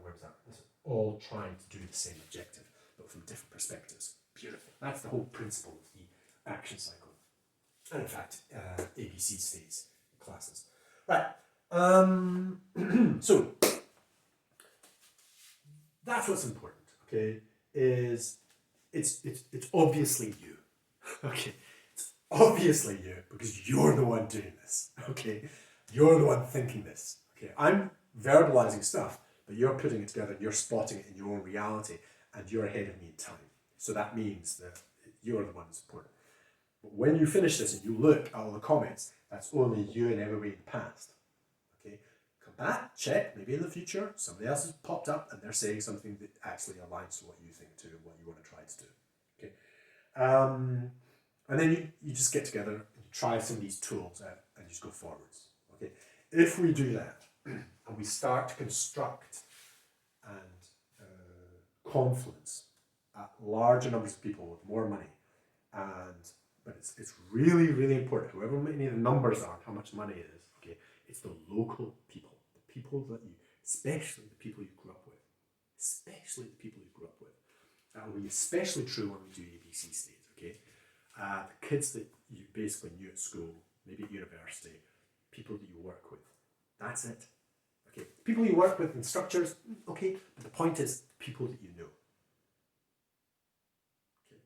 Where was that? It's all trying to do the same objective, but from different perspectives. Beautiful. That's the whole principle of the action cycle. And in fact, ABC states classes. Right. So that's what's important. Okay, is it's obviously you. Okay, it's obviously you because you're the one doing this. Okay, you're the one thinking this. Okay, I'm verbalizing stuff, but you're putting it together, you're spotting it in your own reality, and you're ahead of me in time. So that means that you're the one that's important. But when you finish this and you look at all the comments, that's only you and everybody in the past. Okay, come back, check, maybe in the future, somebody else has popped up and they're saying something that actually aligns to what you think too and what you want to try to do. Okay, and then you just get together and you try some of these tools out and you just go forwards. Okay, if we do that and we start to construct and Confluence at larger numbers of people with more money, but it's really, really important, whoever many of the numbers are, how much money it is, okay, it's the local people, the people that you, especially the people you grew up with, That will be especially true when we do ABC states, okay? The kids that you basically knew at school, maybe at university, people that you work with, that's it. Okay, people you work with in structures, okay, but the point is people that you know. Okay,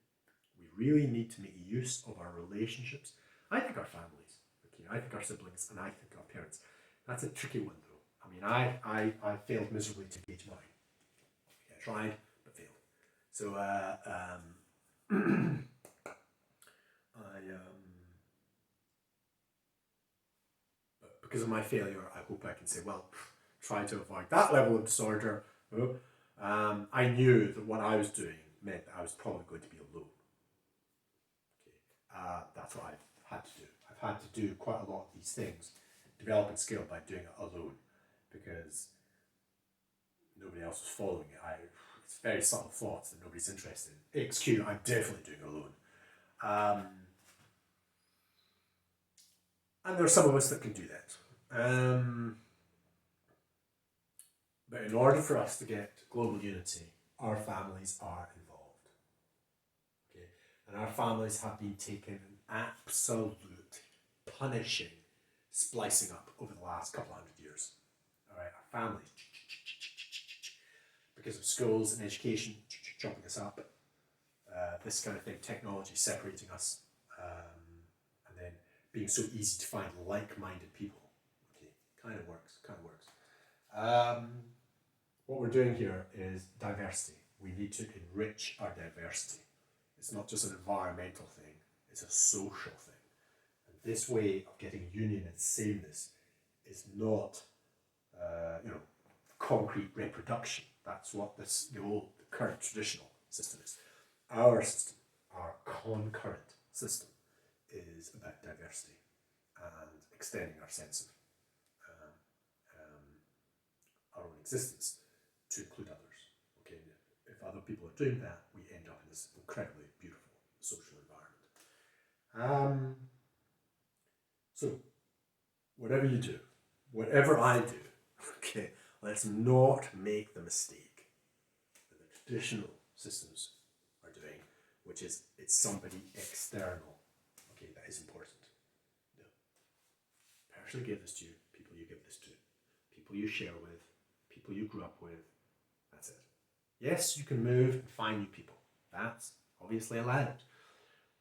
we really need to make use of our relationships. I think our families, okay, I think our siblings, and I think our parents. That's a tricky one though. I mean, I failed miserably to gauge mine. Okay, I tried, but failed. So, but because of my failure, I hope I can say, well, try to avoid that level of disorder. I knew that what I was doing meant that I was probably going to be alone. Okay, that's what I've had to do. I've had to do quite a lot of these things, develop and scale by doing it alone, because nobody else was following it. It's very subtle thoughts that nobody's interested in. XQ, I'm definitely doing alone. And there are some of us that can do that. But in order for us to get global unity, our families are involved. Okay? And our families have been taken an absolute punishing splicing up over the last couple of hundred years. All right, our families, because of schools and education chopping us up, this kind of thing, technology separating us, and then being so easy to find like-minded people. Okay, kind of works. What we're doing here is diversity. We need to enrich our diversity. It's not just an environmental thing, it's a social thing. And this way of getting union and sameness is not, concrete reproduction. That's what the current traditional system is. Our system, our concurrent system, is about diversity and extending our sense of our own existence to include others. Okay, if other people are doing that, we end up in this incredibly beautiful social environment. So, whatever you do, whatever I do, okay, let's not make the mistake that the traditional systems are doing, which is it's somebody external, okay, that is important. No. Personally give this to you, people you give this to, people you share with, people you grew up with, that's it. Yes, you can move and find new people. That's obviously allowed.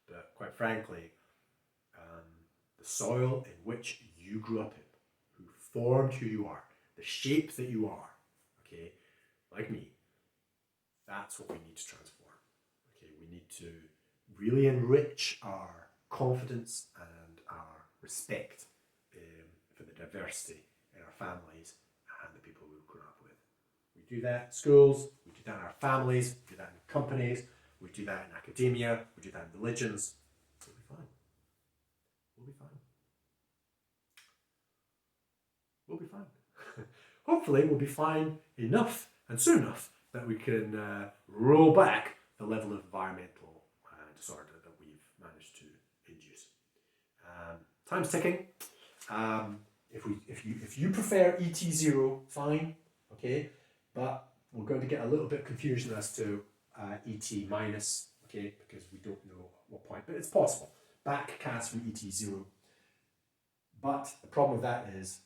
But quite frankly, soil in which you grew up in, who formed who you are, the shape that you are, okay, like me. That's what we need to transform. Okay, we need to really enrich our confidence and our respect for the diversity in our families and the people we've grown up with. We do that in schools, we do that in our families, we do that in companies, we do that in academia, we do that in religions. We'll be fine. We'll be fine. We'll be fine. Hopefully we'll be fine enough and soon enough that we can roll back the level of environmental disorder that we've managed to induce. Time's ticking. If you prefer ET0, fine, okay, but we're going to get a little bit confusion as to ET minus, okay, because we don't know what point, but it's possible. Backcast from ET0. But the problem with that is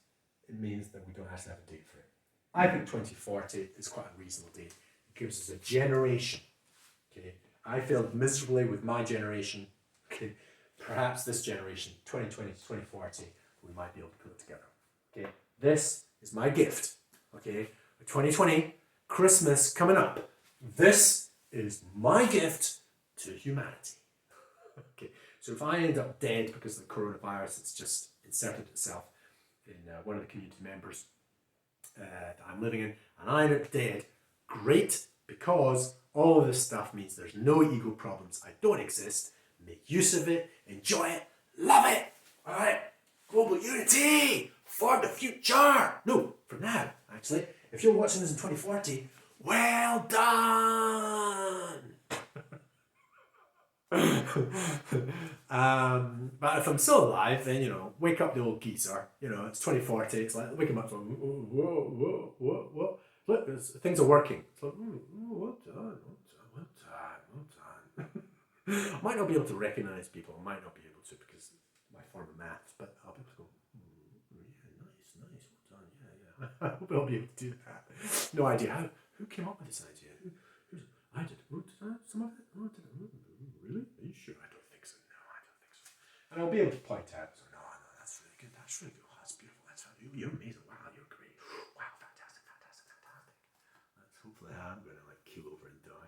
it means that we don't actually have a date for it. I think 2040 is quite a reasonable date. It gives us a generation. Okay, I failed miserably with my generation. Okay, perhaps this generation, 2020 to 2040, we might be able to put it together. Okay, this is my gift. Okay, 2020, Christmas coming up. This is my gift to humanity. Okay, so if I end up dead because of the coronavirus, it's just inserted itself in one of the community members that I'm living in, and I end up dead, great, because all of this stuff means there's no ego problems. I don't exist. Make use of it, enjoy it, love it. All right, global unity for the future. No, for now, actually. If you're watching this in 2040, well done. But if I'm still alive, then, you know, wake up the old geezer. You know, it's 2040. It's like, wake him up from, whoa. Look, things are working. It's like, well done. I might not be able to recognize people. I might not be able to because my form of maths, but I'll be able to go, yeah, nice, well done, yeah. I hope I'll be able to do that. No idea who came up with this idea. I did. Some of it? Really? Are you sure? I don't think so. No, I don't think so. And I'll be able to point out, so, no, that's really good. That's really good. Oh, that's beautiful. You're amazing. Wow, you're great. Wow, fantastic. Hopefully I'm going to like keel over and die.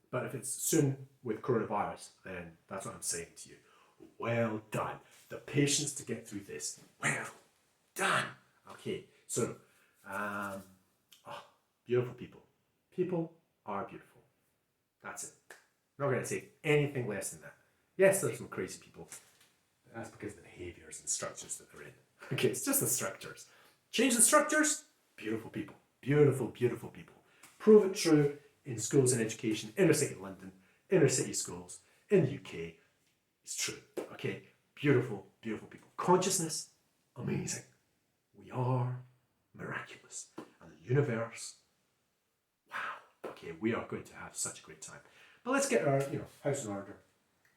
But if it's soon with coronavirus, then that's what I'm saying to you. Well done. The patience to get through this. Well done. Okay, so, beautiful people. People are beautiful. That's it. I'm not going to say anything less than that. Yes, there's some crazy people. But that's because of the behaviors and structures that they're in. Okay, it's just the structures. Change the structures. Beautiful people. Beautiful people. Prove it true in schools and education, inner city London, inner city schools, in the UK. It's true. Okay, beautiful people. Consciousness, amazing. We are miraculous. And the universe, wow. Okay, we are going to have such a great time. But let's get our, house in order.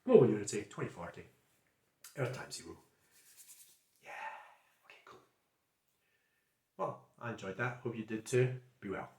Global unity, 2040. Earth time 0. Yeah. Okay, cool. Well, I enjoyed that. Hope you did too. Be well.